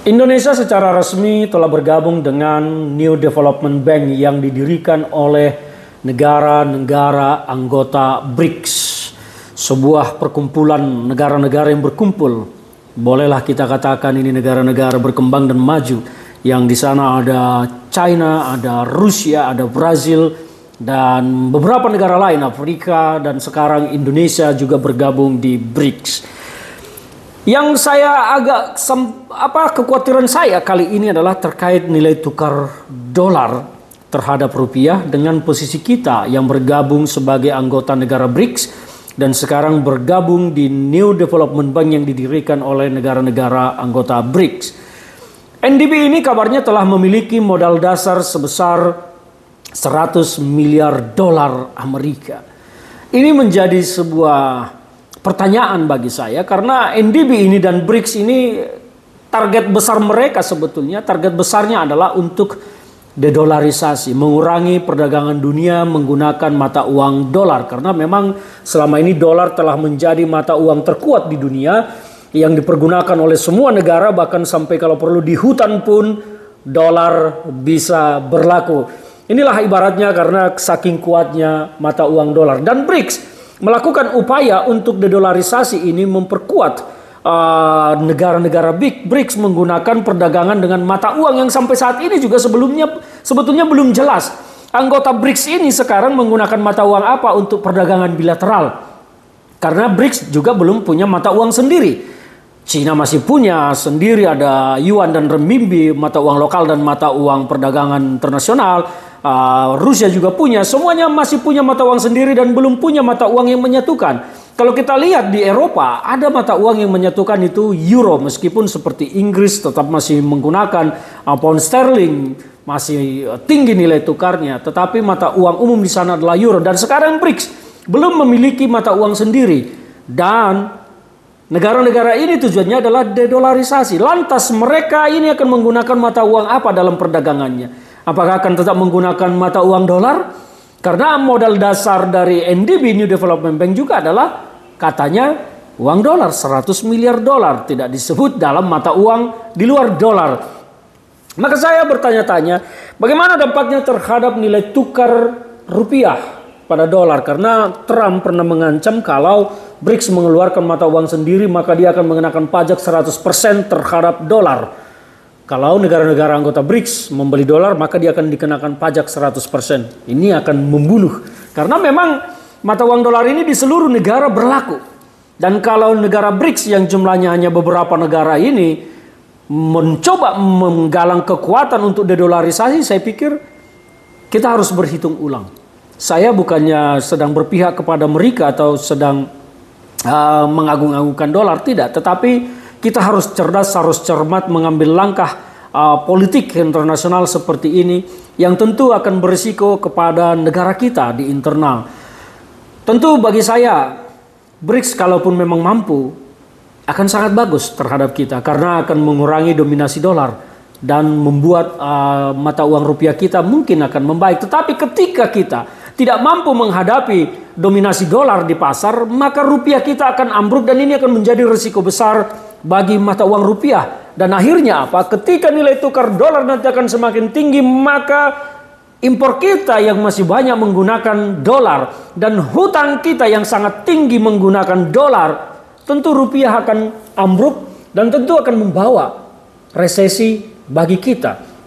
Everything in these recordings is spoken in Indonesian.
Indonesia secara resmi telah bergabung dengan New Development Bank yang didirikan oleh negara-negara anggota BRICS. Sebuah perkumpulan negara-negara yang berkumpul. Bolehlah kita katakan ini negara-negara berkembang dan maju. Yang di sana ada China, ada Rusia, ada Brazil, dan beberapa negara lain, Afrika, dan sekarang Indonesia juga bergabung di BRICS. Yang saya kekhawatiran saya kali ini adalah terkait nilai tukar dolar terhadap rupiah dengan posisi kita yang bergabung sebagai anggota negara BRICS dan sekarang bergabung di New Development Bank yang didirikan oleh negara-negara anggota BRICS. NDB ini kabarnya telah memiliki modal dasar sebesar 100 miliar dolar Amerika. Ini menjadi sebuah pertanyaan bagi saya karena NDB ini dan BRICS ini target besar mereka sebetulnya, target besarnya adalah untuk dedolarisasi, mengurangi perdagangan dunia menggunakan mata uang dolar karena memang selama ini dolar telah menjadi mata uang terkuat di dunia yang dipergunakan oleh semua negara, bahkan sampai kalau perlu di hutan pun dolar bisa berlaku. Inilah ibaratnya karena saking kuatnya mata uang dolar. Dan BRICS melakukan upaya untuk dedolarisasi ini memperkuat negara-negara BRICS menggunakan perdagangan dengan mata uang yang sampai saat ini juga sebetulnya belum jelas. Anggota BRICS ini sekarang menggunakan mata uang apa untuk perdagangan bilateral. Karena BRICS juga belum punya mata uang sendiri. Cina masih punya sendiri, ada yuan dan renminbi, mata uang lokal dan mata uang perdagangan internasional. Rusia juga punya, semuanya masih punya mata uang sendiri dan belum punya mata uang yang menyatukan. Kalau kita lihat di Eropa, ada mata uang yang menyatukan itu euro, meskipun seperti Inggris tetap masih menggunakan pound sterling, masih tinggi nilai tukarnya, tetapi mata uang umum di sana adalah euro. Dan sekarang BRICS belum memiliki mata uang sendiri dan negara-negara ini tujuannya adalah dedolarisasi. Lantas mereka ini akan menggunakan mata uang apa dalam perdagangannya? Apakah akan tetap menggunakan mata uang dolar? Karena modal dasar dari NDB New Development Bank juga adalah katanya uang dolar, 100 miliar dolar. Tidak disebut dalam mata uang di luar dolar. Maka saya bertanya-tanya, bagaimana dampaknya terhadap nilai tukar rupiah pada dolar? Karena Trump pernah mengancam kalau BRICS mengeluarkan mata uang sendiri maka dia akan mengenakan pajak 100% terhadap dolar. Kalau negara-negara anggota BRICS membeli dolar maka dia akan dikenakan pajak 100%. Ini akan membunuh. Karena memang mata uang dolar ini di seluruh negara berlaku. Dan kalau negara BRICS yang jumlahnya hanya beberapa negara ini mencoba menggalang kekuatan untuk dedolarisasi, saya pikir kita harus berhitung ulang. Saya bukannya sedang berpihak kepada mereka atau sedang mengagung-agungkan dolar, tidak. Tetapi kita harus cerdas, harus cermat mengambil langkah politik internasional seperti ini yang tentu akan berisiko kepada negara kita di internal. Tentu bagi saya, BRICS kalaupun memang mampu akan sangat bagus terhadap kita karena akan mengurangi dominasi dolar dan membuat mata uang rupiah kita mungkin akan membaik. Tetapi ketika kita tidak mampu menghadapi dominasi dolar di pasar, maka rupiah kita akan ambruk dan ini akan menjadi risiko besar bagi mata uang rupiah. Dan akhirnya apa? Ketika nilai tukar dolar nanti akan semakin tinggi, maka impor kita yang masih banyak menggunakan dolar dan hutang kita yang sangat tinggi menggunakan dolar, tentu rupiah akan ambruk dan tentu akan membawa resesi bagi kita.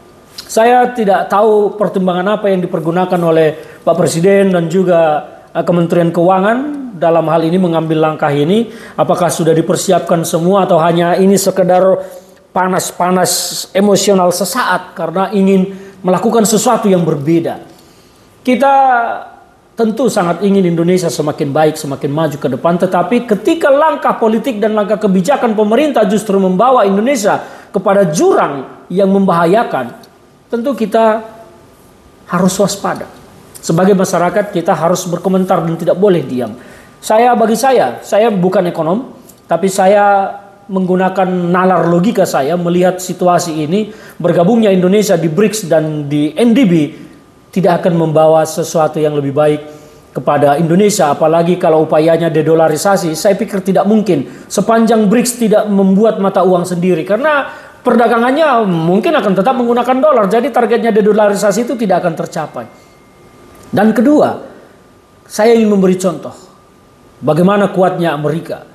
Saya tidak tahu pertimbangan apa yang dipergunakan oleh Pak Presiden dan juga Kementerian Keuangan dalam hal ini mengambil langkah ini. Apakah sudah dipersiapkan semua atau hanya ini sekedar panas-panas emosional sesaat karena ingin melakukan sesuatu yang berbeda. Kita tentu sangat ingin Indonesia semakin baik, semakin maju ke depan. Tetapi ketika langkah politik dan langkah kebijakan pemerintah justru membawa Indonesia kepada jurang yang membahayakan, tentu kita harus waspada. Sebagai masyarakat kita harus berkomentar dan tidak boleh diam. Bagi saya bukan ekonom, tapi saya menggunakan nalar logika saya melihat situasi ini. Bergabungnya Indonesia di BRICS dan di NDB tidak akan membawa sesuatu yang lebih baik kepada Indonesia, apalagi kalau upayanya dedolarisasi. Saya pikir tidak mungkin sepanjang BRICS tidak membuat mata uang sendiri, karena perdagangannya mungkin akan tetap menggunakan dolar. Jadi targetnya dedolarisasi itu tidak akan tercapai. Dan kedua, saya ingin memberi contoh bagaimana kuatnya Amerika.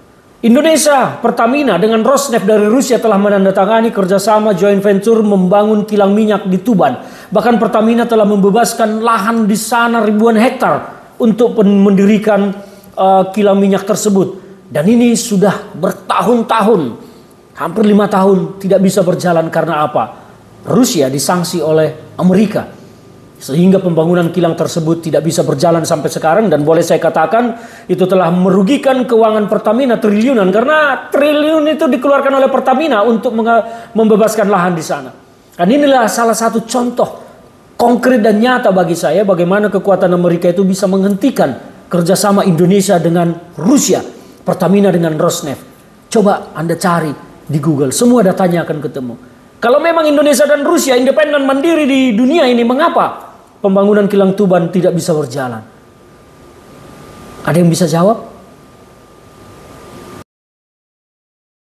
Indonesia, Pertamina dengan Rosneft dari Rusia telah menandatangani kerjasama joint venture membangun kilang minyak di Tuban. Bahkan Pertamina telah membebaskan lahan di sana ribuan hektar untuk mendirikan kilang minyak tersebut. Dan ini sudah bertahun-tahun. Hampir 5 tahun tidak bisa berjalan karena apa? Rusia disanksi oleh Amerika. Sehingga pembangunan kilang tersebut tidak bisa berjalan sampai sekarang. Dan boleh saya katakan itu telah merugikan keuangan Pertamina triliunan. Karena triliun itu dikeluarkan oleh Pertamina untuk membebaskan lahan di sana. Dan inilah salah satu contoh konkret dan nyata bagi saya bagaimana kekuatan Amerika itu bisa menghentikan kerjasama Indonesia dengan Rusia. Pertamina dengan Rosneft. Coba Anda cari di Google, semua datanya akan ketemu. Kalau memang Indonesia dan Rusia independen mandiri di dunia ini, mengapa pembangunan kilang Tuban tidak bisa berjalan? Ada yang bisa jawab?